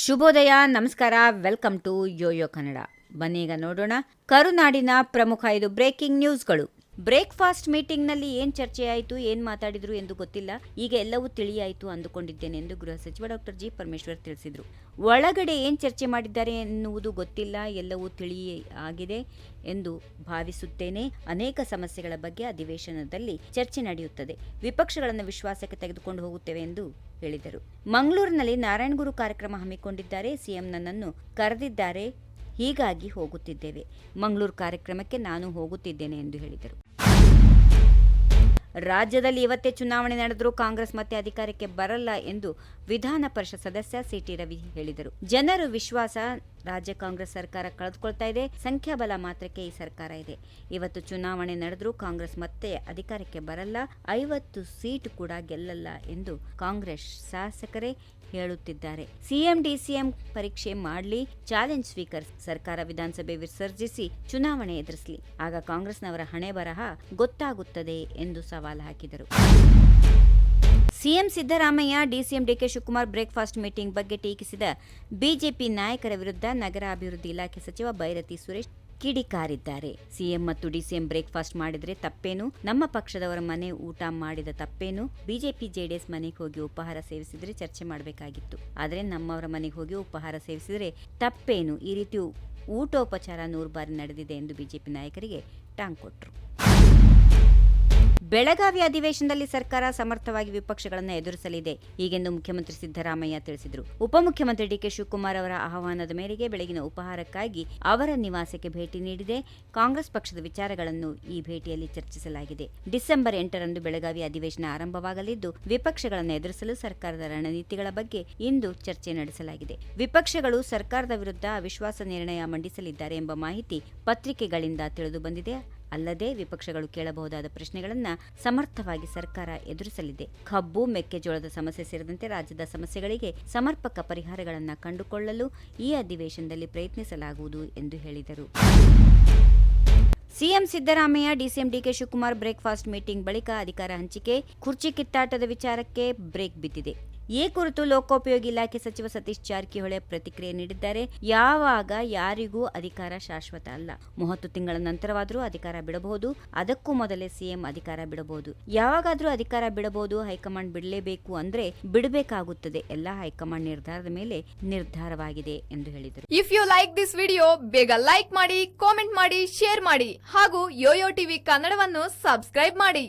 ಶುಭೋದಯ, ನಮಸ್ಕಾರ, welcome to Yoyo Kannada. ಬನ್ನೀಗ ನೋಡೋಣ ಕರುನಾಡಿನ ಪ್ರಮುಖ 5 ಬ್ರೇಕಿಂಗ್ ನ್ಯೂಸ್ಗಳು. ಬ್ರೇಕ್ಫಾಸ್ಟ್ ಮೀಟಿಂಗ್ನಲ್ಲಿ ಏನ್ ಚರ್ಚೆಯಾಯಿತು, ಏನ್ ಮಾತಾಡಿದ್ರು ಎಂದು ಗೊತ್ತಿಲ್ಲ. ಈಗ ಎಲ್ಲವೂ ತಿಳಿಯಾಯಿತು ಅಂದುಕೊಂಡಿದ್ದೇನೆ ಎಂದು ಗೃಹ ಸಚಿವ ಡಾಕ್ಟರ್ ಜಿ. ಪರಮೇಶ್ವರ್ ತಿಳಿಸಿದರು. ಒಳಗಡೆ ಏನ್ ಚರ್ಚೆ ಮಾಡಿದ್ದಾರೆ ಎನ್ನುವುದು ಗೊತ್ತಿಲ್ಲ, ಎಲ್ಲವೂ ತಿಳಿಯಾಗಿದೆ ಎಂದು ಭಾವಿಸುತ್ತೇನೆ. ಅನೇಕ ಸಮಸ್ಯೆಗಳ ಬಗ್ಗೆ ಅಧಿವೇಶನದಲ್ಲಿ ಚರ್ಚೆ ನಡೆಯುತ್ತದೆ. ವಿಪಕ್ಷಗಳನ್ನು ವಿಶ್ವಾಸಕ್ಕೆ ತೆಗೆದುಕೊಂಡು ಹೋಗುತ್ತೇವೆ ಎಂದು ಹೇಳಿದರು. ಮಂಗಳೂರಿನಲ್ಲಿ ನಾರಾಯಣಗುರು ಕಾರ್ಯಕ್ರಮ ಹಮ್ಮಿಕೊಂಡಿದ್ದಾರೆ. ಸಿಎಂ ನನ್ನನ್ನು ಕರೆದಿದ್ದಾರೆ, ಹೀಗಾಗಿ ಹೋಗುತ್ತಿದ್ದೇವೆ. ಮಂಗಳೂರು ಕಾರ್ಯಕ್ರಮಕ್ಕೆ ನಾನು ಹೋಗುತ್ತಿದ್ದೇನೆ ಎಂದು ಹೇಳಿದರು. ರಾಜ್ಯದಲ್ಲಿ ಇವತ್ತೇ ಚುನಾವಣೆ ನಡೆದರೂ ಕಾಂಗ್ರೆಸ್ ಮತ್ತೆ ಅಧಿಕಾರಕ್ಕೆ ಬರಲ್ಲ ಎಂದು ವಿಧಾನ ಪರಿಷತ್ ಸದಸ್ಯ ಸಿಟಿ ರವಿ ಹೇಳಿದರು. ಜನರು ವಿಶ್ವಾಸ, ರಾಜ್ಯ ಕಾಂಗ್ರೆಸ್ ಸರ್ಕಾರ ಕಳೆದುಕೊಳ್ತಾ ಇದೆ. ಸಂಖ್ಯಾಬಲ ಮಾತ್ರಕ್ಕೆ ಈ ಸರ್ಕಾರ ಇದೆ. ಇವತ್ತು ಚುನಾವಣೆ ನಡೆದರೂ ಕಾಂಗ್ರೆಸ್ ಮತ್ತೆ ಅಧಿಕಾರಕ್ಕೆ ಬರಲ್ಲ, 50 ಸೀಟು ಕೂಡ ಗೆಲ್ಲಲ್ಲ ಎಂದು ಕಾಂಗ್ರೆಸ್ ಶಾಸಕರೇ ಹೇಳುತ್ತಿದ್ದಾರೆ. ಸಿಎಂ ಡಿಸಿಎಂ ಪರೀಕ್ಷೆ ಮಾಡಲಿ, ಚಾಲೆಂಜ್ ಸ್ವೀಕರ್ ಸರ್ಕಾರ ವಿಧಾನಸಭೆ ವಿಸರ್ಜಿಸಿ ಚುನಾವಣೆ ಎದುರಿಸಲಿ, ಆಗ ಕಾಂಗ್ರೆಸ್ನವರ ಹಣೆ ಬರಹ ಗೊತ್ತಾಗುತ್ತದೆ ಎಂದು ಸವಾಲು ಹಾಕಿದರು. CM Siddaramaiah, DCM DK Shivakumar breakfast meeting ಬಗ್ಗೆ ಟೀಕಿಸಿದ ಬಿಜೆಪಿ ನಾಯಕರ ವಿರುದ್ಧ ನಗರಾಭಿವೃದ್ಧಿ ಇಲಾಖೆ ಸಚಿವ ಬೈರತಿ ಸುರೇಶ್ ಕಿಡಿಕಾರಿದ್ದಾರೆ. ಸಿಎಂ ಮತ್ತು ಡಿಸಿಎಂ ಬ್ರೇಕ್ಫಾಸ್ಟ್ ಮಾಡಿದ್ರೆ ತಪ್ಪೇನು? ನಮ್ಮ ಪಕ್ಷದವರ ಮನೆ ಊಟ ಮಾಡಿದ ತಪ್ಪೇನು? ಬಿಜೆಪಿ ಜೆಡಿಎಸ್ ಮನೆಗೆ ಹೋಗಿ ಉಪಹಾರ ಸೇವಿಸಿದ್ರೆ ಚರ್ಚೆ ಮಾಡಬೇಕಾಗಿತ್ತು. ಆದರೆ ನಮ್ಮವರ ಮನೆಗೆ ಹೋಗಿ ಉಪಹಾರ ಸೇವಿಸಿದ್ರೆ ತಪ್ಪೇನು? ಈ ರೀತಿ ಊಟೋಪಚಾರ 100 ಬಾರಿ ನಡೆದಿದೆ ಎಂದು ಬಿಜೆಪಿ ನಾಯಕರಿಗೆ ಟಾಂಗ್ ಕೊಟ್ಟರು. ಬೆಳಗಾವಿ ಅಧಿವೇಶನದಲ್ಲಿ ಸರ್ಕಾರ ಸಮರ್ಥವಾಗಿ ವಿಪಕ್ಷಗಳನ್ನು ಎದುರಿಸಲಿದೆ ಹೀಗೆಂದು ಮುಖ್ಯಮಂತ್ರಿ ಸಿದ್ದರಾಮಯ್ಯ ತಿಳಿಸಿದರು. ಉಪಮುಖ್ಯಮಂತ್ರಿ ಡಿಕೆ ಶಿವಕುಮಾರ್ ಅವರ ಆಹ್ವಾನದ ಮೇರೆಗೆ ಬೆಳಗಿನ ಉಪಹಾರಕ್ಕಾಗಿ ಅವರ ನಿವಾಸಕ್ಕೆ ಭೇಟಿ ನೀಡಿದೆ. ಕಾಂಗ್ರೆಸ್ ಪಕ್ಷದ ವಿಚಾರಗಳನ್ನು ಈ ಭೇಟಿಯಲ್ಲಿ ಚರ್ಚಿಸಲಾಗಿದೆ. ಡಿಸೆಂಬರ್ 8ರಂದು ಬೆಳಗಾವಿ ಅಧಿವೇಶನ ಆರಂಭವಾಗಲಿದ್ದು, ವಿಪಕ್ಷಗಳನ್ನು ಎದುರಿಸಲು ಸರ್ಕಾರದ ರಣನೀತಿಗಳ ಬಗ್ಗೆ ಇಂದು ಚರ್ಚೆ ನಡೆಸಲಾಗಿದೆ. ವಿಪಕ್ಷಗಳು ಸರ್ಕಾರದ ವಿರುದ್ಧ ಅವಿಶ್ವಾಸ ನಿರ್ಣಯ ಮಂಡಿಸಲಿದ್ದಾರೆ ಎಂಬ ಮಾಹಿತಿ ಪತ್ರಿಕೆಗಳಿಂದ ತಿಳಿದು ಬಂದಿದೆ. ಅಲ್ಲದೆ ವಿಪಕ್ಷಗಳು ಕೇಳಬಹುದಾದ ಪ್ರಶ್ನೆಗಳನ್ನು ಸಮರ್ಥವಾಗಿ ಸರ್ಕಾರ ಎದುರಿಸಲಿದೆ. ಕಬ್ಬು, ಮೆಕ್ಕೆಜೋಳದ ಸಮಸ್ಯೆ ಸೇರಿದಂತೆ ರಾಜ್ಯದ ಸಮಸ್ಯೆಗಳಿಗೆ ಸಮರ್ಪಕ ಪರಿಹಾರಗಳನ್ನು ಕಂಡುಕೊಳ್ಳಲು ಈ ಅಧಿವೇಶನದಲ್ಲಿ ಪ್ರಯತ್ನಿಸಲಾಗುವುದು ಎಂದು ಹೇಳಿದರು. CM Siddaramaiah, DCM DK Shivakumar breakfast meeting ಬಳಿಕ ಅಧಿಕಾರ ಹಂಚಿಕೆ, ಕುರ್ಚಿ ಕಿತ್ತಾಟದ ವಿಚಾರಕ್ಕೆ ಬ್ರೇಕ್ ಬಿದ್ದಿದೆ. ಈ ಕುರಿತು ಲೋಕೋಪಯೋಗಿ ಇಲಾಖೆ ಸಚಿವ ಸತೀಶ್ ಜಾರಕಿಹೊಳಿ ಪ್ರತಿಕ್ರಿಯೆ ನೀಡಿದ್ದಾರೆ. ಯಾವಾಗ ಯಾರಿಗೂ ಅಧಿಕಾರ ಶಾಶ್ವತ ಅಲ್ಲ. 30 ತಿಂಗಳ ನಂತರವಾದರೂ ಅಧಿಕಾರ ಬಿಡಬಹುದು. ಅದಕ್ಕೂ ಮೊದಲೇ ಸಿಎಂ ಅಧಿಕಾರ ಬಿಡಬಹುದು. ಯಾವಾಗಾದ್ರೂ ಅಧಿಕಾರ ಬಿಡಬಹುದು. ಹೈಕಮಾಂಡ್ ಬಿಡಲೇಬೇಕು ಅಂದ್ರೆ ಬಿಡಬೇಕಾಗುತ್ತದೆ. ಎಲ್ಲ ಹೈಕಮಾಂಡ್ ನಿರ್ಧಾರದ ಮೇಲೆ ನಿರ್ಧಾರವಾಗಿದೆ ಎಂದು ಹೇಳಿದರು. If you like this video, ಬೇಗ ಲೈಕ್ ಮಾಡಿ, ಕಾಮೆಂಟ್ ಮಾಡಿ, ಶೇರ್ ಮಾಡಿ ಹಾಗೂ ಯೋಯೋ ಟಿವಿ ಕನ್ನಡವನ್ನು ಸಬ್ಸ್ಕ್ರೈಬ್ ಮಾಡಿ.